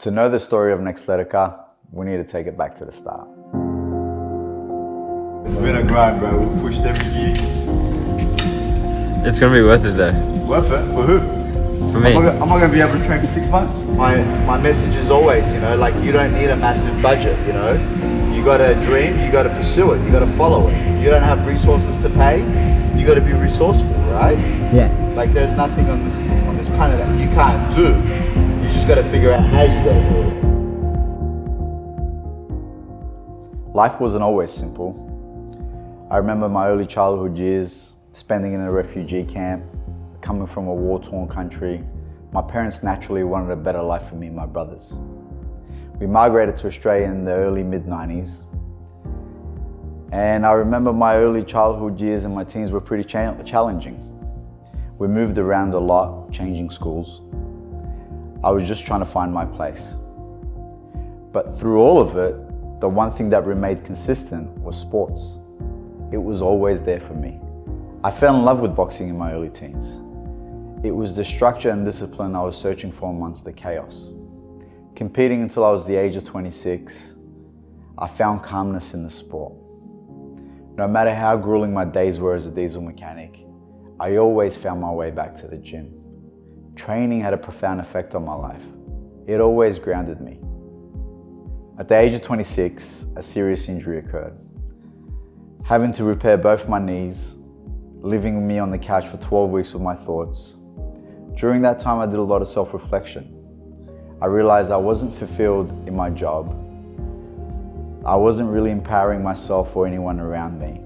To know the story of Nextletica, we need to take it back to the start. It's been a grind, bro. We've pushed every year. It's gonna be worth it though. Worth it? For who? For me. I'm not gonna be able to train for 6 months. My message is always, like you don't need a massive budget, You got a dream, you got to pursue it, you got to follow it. You don't have resources to pay, you got to be resourceful, right? Yeah. Like there's nothing on this planet that you can't do. You just got to figure out how you got to do it. Life wasn't always simple. I remember my early childhood years spending in a refugee camp, coming from a war-torn country. My parents naturally wanted a better life for me and my brothers. We migrated to Australia in the early mid-90s. And I remember my early childhood years and my teens were pretty challenging. We moved around a lot, changing schools. I was just trying to find my place. But through all of it, the one thing that remained consistent was sports. It was always there for me. I fell in love with boxing in my early teens. It was the structure and discipline I was searching for amongst the chaos. Competing until I was the age of 26, I found calmness in the sport. No matter how grueling my days were as a diesel mechanic, I always found my way back to the gym. Training had a profound effect on my life. It always grounded me. At the age of 26, a serious injury occurred. Having to repair both my knees, leaving me on the couch for 12 weeks with my thoughts. During that time, I did a lot of self-reflection. I realized I wasn't fulfilled in my job. I wasn't really empowering myself or anyone around me.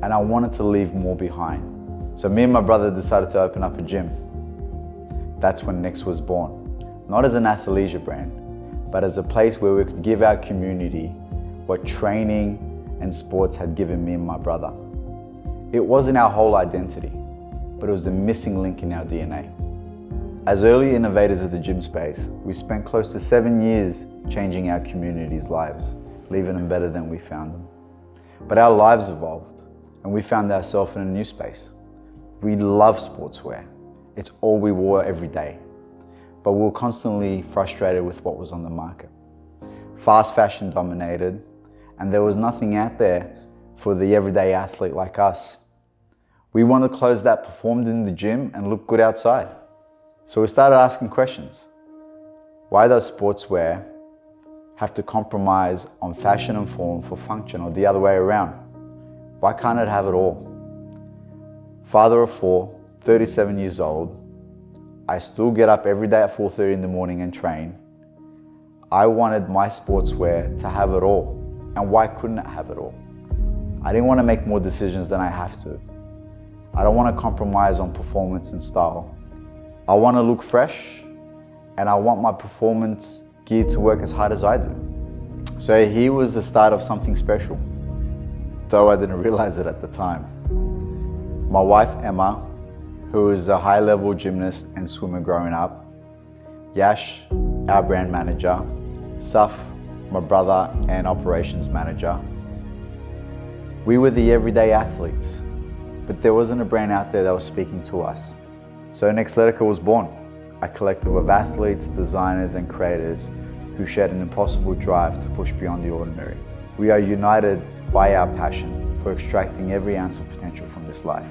And I wanted to leave more behind. So me and my brother decided to open up a gym. That's when Next was born. Not as an athleisure brand, but as a place where we could give our community what training and sports had given me and my brother. It wasn't our whole identity, but it was the missing link in our DNA. As early innovators of the gym space, we spent close to 7 years changing our community's lives, leaving them better than we found them. But our lives evolved, and we found ourselves in a new space. We love sportswear. It's all we wore every day. But we were constantly frustrated with what was on the market. Fast fashion dominated, and there was nothing out there for the everyday athlete like us. We wanted clothes that performed in the gym and looked good outside. So we started asking questions. Why does sportswear have to compromise on fashion and form for function, or the other way around? Why can't it have it all? Father of 4, 37 years old, I still get up every day at 4:30 in the morning and train. I wanted my sportswear to have it all. And why couldn't it have it all? I didn't want to make more decisions than I have to. I don't want to compromise on performance and style. I want to look fresh, and I want my performance gear to work as hard as I do. So here was the start of something special, though I didn't realize it at the time. My wife, Emma, who is a high-level gymnast and swimmer growing up, Yash, our brand manager, Saf, my brother and operations manager. We were the everyday athletes, but there wasn't a brand out there that was speaking to us. So Nextletica was born, a collective of athletes, designers and creators who shared an impossible drive to push beyond the ordinary. We are united by our passion for extracting every ounce of potential from this life.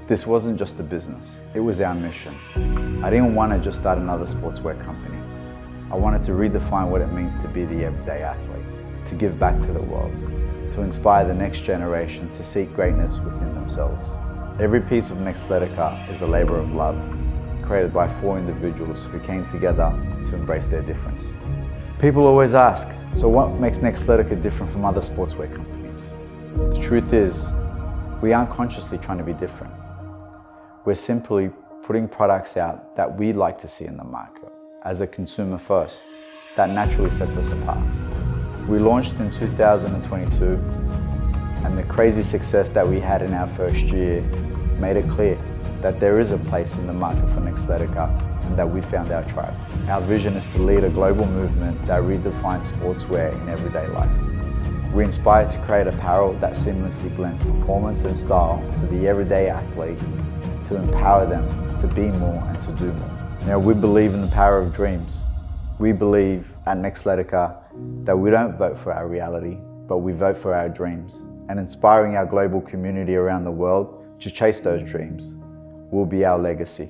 This wasn't just a business, it was our mission. I didn't want to just start another sportswear company. I wanted to redefine what it means to be the everyday athlete, to give back to the world, to inspire the next generation to seek greatness within themselves. Every piece of Nextletica is a labor of love, created by 4 individuals who came together to embrace their difference. People always ask, so what makes Nextletica different from other sportswear companies? The truth is, we aren't consciously trying to be different. We're simply putting products out that we'd like to see in the market. As a consumer first, that naturally sets us apart. We launched in 2022, and the crazy success that we had in our first year made it clear that there is a place in the market for Nextletica and that we found our tribe. Our vision is to lead a global movement that redefines sportswear in everyday life. We inspire to create apparel that seamlessly blends performance and style for the everyday athlete to empower them to be more and to do more. We believe in the power of dreams. We believe at Nextletica that we don't vote for our reality, but we vote for our dreams. And inspiring our global community around the world to chase those dreams will be our legacy.